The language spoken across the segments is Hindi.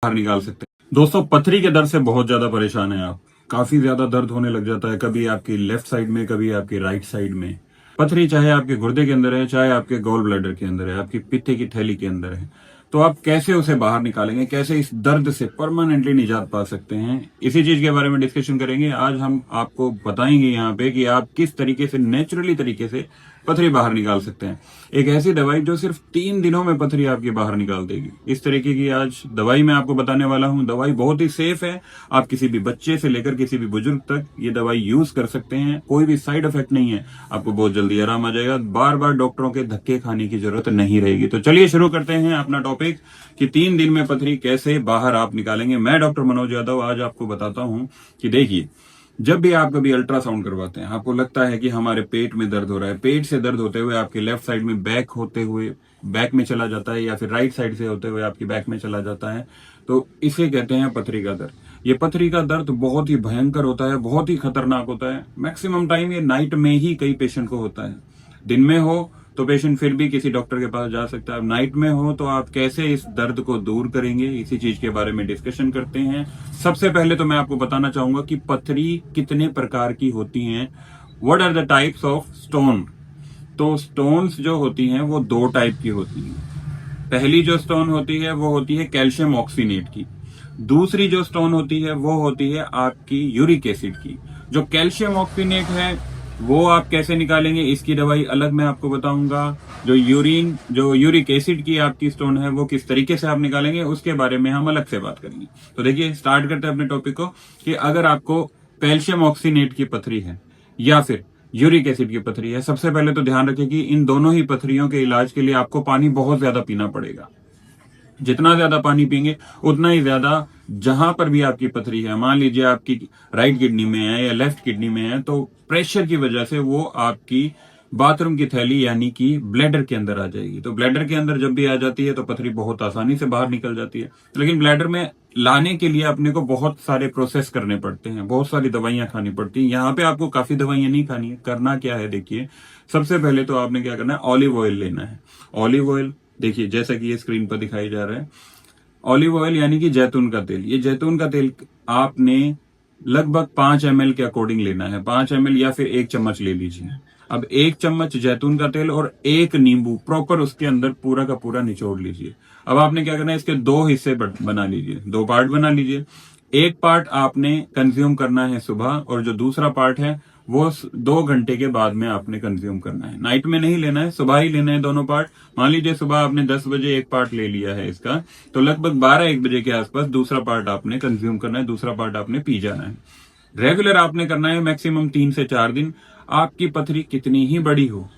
बाहर निकाल सकते हैं। दोस्तों, पथरी के दर्द से बहुत ज्यादा परेशान है आप। काफी ज्यादा दर्द होने लग जाता है, कभी आपकी लेफ्ट साइड में, कभी आपकी राइट साइड में। पथरी चाहे आपके गुर्दे के अंदर है, चाहे आपके गॉल ब्लैडर के अंदर है, आपकी पित्ते की थैली के अंदर है, तो आप कैसे उसे बाहर निकालेंगे, कैसे इस दर्द से परमानेंटली निजात पा सकते हैं, इसी चीज के बारे में डिस्कशन करेंगे। आज हम आपको बताएंगे यहाँ पे कि आप किस तरीके से नेचुरली तरीके से पथरी बाहर निकाल सकते हैं। एक ऐसी दवाई जो सिर्फ 3 दिनों में पथरी आपकी बाहर निकाल देगी, इस तरीके की आज दवाई मैं आपको बताने वाला हूँ। दवाई बहुत ही सेफ है, आप किसी भी बच्चे से लेकर किसी भी बुजुर्ग तक ये दवाई यूज कर सकते हैं। कोई भी साइड इफेक्ट नहीं है, आपको बहुत जल्दी आराम आ जाएगा, बार बार डॉक्टरों के धक्के खाने की जरूरत नहीं रहेगी। तो चलिए शुरू करते हैं अपना टॉपिक कि 3 दिन में पथरी कैसे बाहर आप निकालेंगे। मैं डॉक्टर मनोज यादव आज आपको बताता हूँ कि देखिए, जब भी आप कभी अल्ट्रासाउंड करवाते हैं, आपको लगता है कि हमारे पेट में दर्द हो रहा है, पेट से दर्द होते हुए आपके लेफ्ट साइड में बैक होते हुए बैक में चला जाता है, या फिर राइट साइड से होते हुए आपकी बैक में चला जाता है, तो इसे कहते हैं पथरी का दर्द। ये पथरी का दर्द बहुत ही भयंकर होता है, बहुत ही खतरनाक होता है। मैक्सिमम टाइम ये नाइट में ही कई पेशेंट को होता है। दिन में हो तो पेशेंट फिर भी किसी डॉक्टर के पास जा सकता है, नाइट में हो तो आप कैसे इस दर्द को दूर करेंगे, इसी चीज के बारे में डिस्कशन करते हैं। सबसे पहले तो मैं आपको बताना चाहूंगा कि पथरी कितने प्रकार की होती हैं। What are the types of stone. तो स्टोन्स जो होती हैं वो 2 टाइप की होती हैं। पहली जो स्टोन होती है वो होती है कैल्शियम ऑक्सीनेट की। दूसरी जो स्टोन होती है वो होती है आपकी यूरिक एसिड की। जो कैल्शियम ऑक्सीनेट है वो आप कैसे निकालेंगे, इसकी दवाई अलग मैं आपको बताऊंगा। जो यूरिक एसिड की आपकी स्टोन है वो किस तरीके से आप निकालेंगे, उसके बारे में हम अलग से बात करेंगे। तो देखिए, स्टार्ट करते हैं अपने टॉपिक को कि अगर आपको कैल्शियम ऑक्सीनेट की पथरी है या फिर यूरिक एसिड की पथरी है, सबसे पहले तो ध्यान रखें कि इन दोनों ही पथरियों के इलाज के लिए आपको पानी बहुत ज्यादा पीना पड़ेगा। जितना ज्यादा पानी पीएंगे उतना ही ज्यादा, जहां पर भी आपकी पथरी है, मान लीजिए आपकी राइट किडनी में है या लेफ्ट किडनी में है, तो प्रेशर की वजह से वो आपकी बाथरूम की थैली यानी कि ब्लैडर के अंदर आ जाएगी। तो ब्लैडर के अंदर जब भी आ जाती है तो पथरी बहुत आसानी से बाहर निकल जाती है। लेकिन ब्लैडर में लाने के लिए अपने को बहुत सारे प्रोसेस करने पड़ते हैं, बहुत सारी दवाइयां खानी पड़ती हैं। यहाँ पे आपको काफी दवाइयां नहीं खानी है। करना क्या है, देखिए, सबसे पहले तो आपने क्या करना है, ऑलिव ऑयल लेना है। ऑलिव ऑयल देखिए, जैसा कि ये स्क्रीन पर दिखाई जा रहा है, ऑलिव ऑयल यानी कि जैतून का तेल। ये जैतून का तेल आपने लगभग 5 ml के अकॉर्डिंग लेना है। 5 ml या फिर 1 चम्मच ले लीजिए। अब 1 चम्मच जैतून का तेल और 1 नींबू प्रॉपर उसके अंदर पूरा का पूरा निचोड़ लीजिए। अब आपने क्या करना है, इसके 2 हिस्से बना लीजिए, 2 पार्ट बना लीजिए। एक पार्ट आपने कंज्यूम करना है सुबह, और जो दूसरा पार्ट है वो 2 घंटे के बाद में आपने कंज्यूम करना है। नाइट में नहीं लेना है, सुबह ही लेना है दोनों पार्ट। मान लीजिए सुबह आपने 10 बजे एक पार्ट ले लिया है इसका, तो लगभग 12-1 बजे के आसपास दूसरा पार्ट आपने कंज्यूम करना है, दूसरा पार्ट आपने पी जाना है। रेगुलर आपने करना है, मैक्सिमम 3 से 4 दिन। आपकी पथरी कितनी ही बड़ी हो,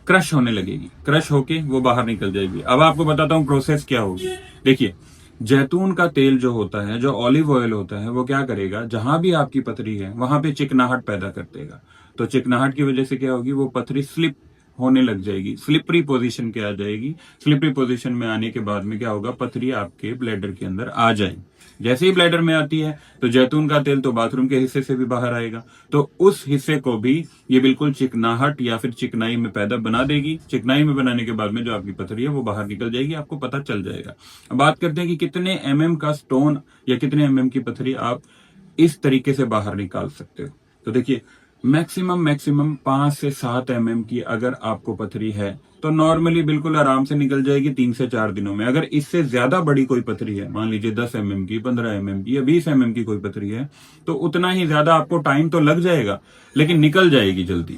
क्रश होने लगेगी, क्रश होके वो बाहर निकल जाएगी। अब आपको बताता हूँ प्रोसेस क्या होगी। देखिए, जैतून का तेल जो होता है, जो ऑलिव ऑयल होता है, वो क्या करेगा, जहां भी आपकी पथरी है वहां पे चिकनाहट पैदा कर देगा। तो चिकनाहट की वजह से क्या होगी, वो पथरी स्लिप होने लग जाएगी, स्लिपरी पोजीशन के आ जाएगी। स्लिपरी पोजीशन में आने के बाद में क्या होगा, पथरी आपके ब्लैडर के अंदर आ जाएगी। जैसे ही ब्लैडर में आती है तो जैतून का तेल तो बाथरूम के हिस्से से भी बाहर आएगा, तो उस हिस्से को भी ये बिल्कुल चिकनाहट या फिर चिकनाई में पैदा बना देगी। चिकनाई में बनाने के बाद में जो आपकी पथरी है वो बाहर निकल जाएगी, आपको पता चल जाएगा। अब बात करते हैं कि कितने mm का स्टोन या कितने mm की पथरी आप इस तरीके से बाहर निकाल सकते हो। तो देखिए, मैक्सिमम 5 से 7 mm की अगर आपको पथरी है तो नॉर्मली बिल्कुल आराम से निकल जाएगी 3 से 4 दिनों में। अगर इससे ज्यादा बड़ी कोई पथरी है, मान लीजिए 10 mm की, 15 mm की या 20 mm की कोई पथरी है, तो उतना ही ज्यादा आपको टाइम तो लग जाएगा, लेकिन निकल जाएगी जल्दी।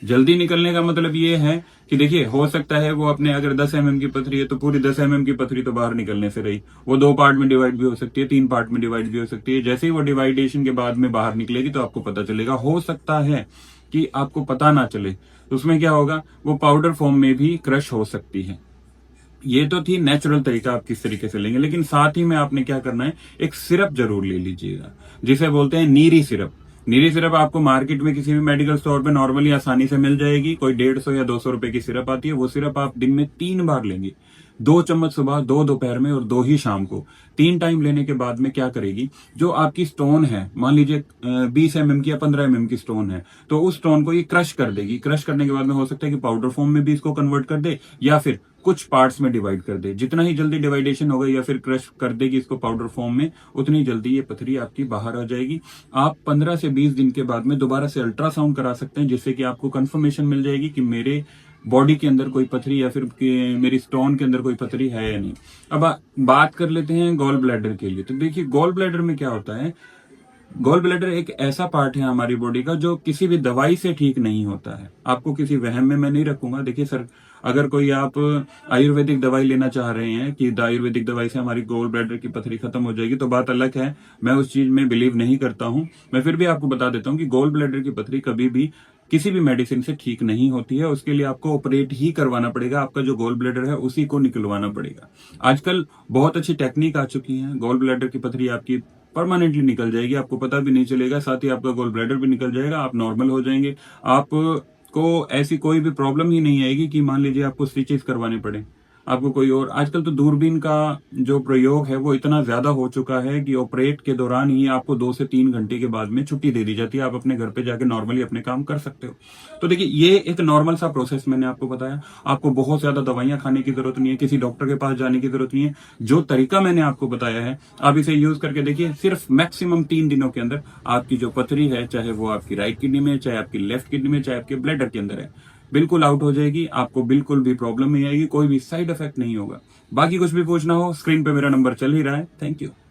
जल्दी निकलने का मतलब ये है कि देखिए, हो सकता है वो अपने, अगर 10 mm की पथरी है तो पूरी 10 mm की पथरी तो बाहर निकलने से रही, वो 2 पार्ट में डिवाइड भी हो सकती है, 3 पार्ट में डिवाइड भी हो सकती है। जैसे ही वो डिवाइडेशन के बाद में बाहर निकलेगी तो आपको पता चलेगा। हो सकता है कि आपको पता ना चले, तो उसमें क्या होगा, वो पाउडर फॉर्म में भी क्रश हो सकती है। ये तो थी नेचुरल तरीका आप किस तरीके से लेंगे, लेकिन साथ ही में आपने क्या करना है, एक सिरप जरूर ले लीजिएगा, जिसे बोलते हैं नीरी सिरप। नीरी सिरप आपको मार्केट में किसी भी मेडिकल स्टोर पे नॉर्मली आसानी से मिल जाएगी। कोई 150 या 200 रुपए की सिरप आती है। वो सिरप आप दिन में 3 बार लेंगे, 2 चम्मच सुबह, 2 दोपहर में और 2 ही शाम को। 3 टाइम लेने के बाद में क्या करेगी, जो आपकी स्टोन है, मान लीजिए 20 mm की या 15 mm की स्टोन है, तो उस स्टोन को ये क्रश कर देगी। क्रश करने के बाद में हो सकता है कि पाउडर फॉर्म में भी इसको कन्वर्ट कर दे, या फिर कुछ पार्ट्स में डिवाइड कर दे। जितना ही जल्दी डिवाइडेशन होगा या फिर क्रश कर देगी इसको पाउडर फॉर्म में, उतनी जल्दी ये पथरी आपकी बाहर आ जाएगी। आप 15 से 20 दिन के बाद में दोबारा से अल्ट्रासाउंड करा सकते हैं, जिससे कि आपको कंफर्मेशन मिल जाएगी कि मेरे बॉडी के अंदर कोई पथरी या फिर मेरी स्टोन के अंदर कोई पथरी है या नहीं। अब बात कर लेते हैं गॉल ब्लैडर के लिए। तो देखिए गॉल ब्लैडर में क्या होता है, गॉल ब्लैडर एक ऐसा पार्ट है हमारी बॉडी का जो किसी भी दवाई से ठीक नहीं होता है। आपको किसी वहम में मैं नहीं रखूंगा। देखिए सर, अगर कोई आप आयुर्वेदिक दवाई लेना चाह रहे हैं कि आयुर्वेदिक दवाई से हमारी गॉल ब्लैडर की पथरी खत्म हो जाएगी, तो बात अलग है। मैं उस चीज में बिलीव नहीं करता हूं। मैं फिर भी आपको बता देता हूं कि गॉल ब्लैडर की पथरी कभी भी किसी भी मेडिसिन से ठीक नहीं होती है। उसके लिए आपको ऑपरेट ही करवाना पड़ेगा। आपका जो गॉल ब्लैडर है उसी को निकलवाना पड़ेगा। आजकल बहुत अच्छी टेक्निक आ चुकी है। गॉल ब्लैडर की पथरी आपकी परमानेंटली निकल जाएगी, आपको पता भी नहीं चलेगा। साथ ही आपका गॉल ब्लैडर भी निकल जाएगा, आप नॉर्मल हो जाएंगे। आपको ऐसी कोई भी प्रॉब्लम ही नहीं आएगी कि मान लीजिए आपको स्टिचेस करवाने पड़े, आपको कोई और। आजकल तो दूरबीन का जो प्रयोग है वो इतना ज्यादा हो चुका है कि ऑपरेट के दौरान ही आपको 2 से 3 घंटे के बाद में छुट्टी दे दी जाती है। आप अपने घर पे जाके नॉर्मली अपने काम कर सकते हो। तो देखिए ये एक नॉर्मल सा प्रोसेस मैंने आपको बताया। आपको बहुत ज्यादा दवाइयां खाने की जरूरत नहीं है, किसी डॉक्टर के पास जाने की जरूरत नहीं है। जो तरीका मैंने आपको बताया है आप इसे यूज करके देखिए, सिर्फ मैक्सिमम 3 दिनों के अंदर आपकी जो पथरी है, चाहे वो आपकी राइट किडनी में, चाहे आपकी लेफ्ट किडनी में, चाहे आपके ब्लैडर के अंदर है, बिल्कुल आउट हो जाएगी। आपको बिल्कुल भी प्रॉब्लम नहीं आएगी, कोई भी साइड इफेक्ट नहीं होगा। बाकी कुछ भी पूछना हो, स्क्रीन पे मेरा नंबर चल ही रहा है। Thank you.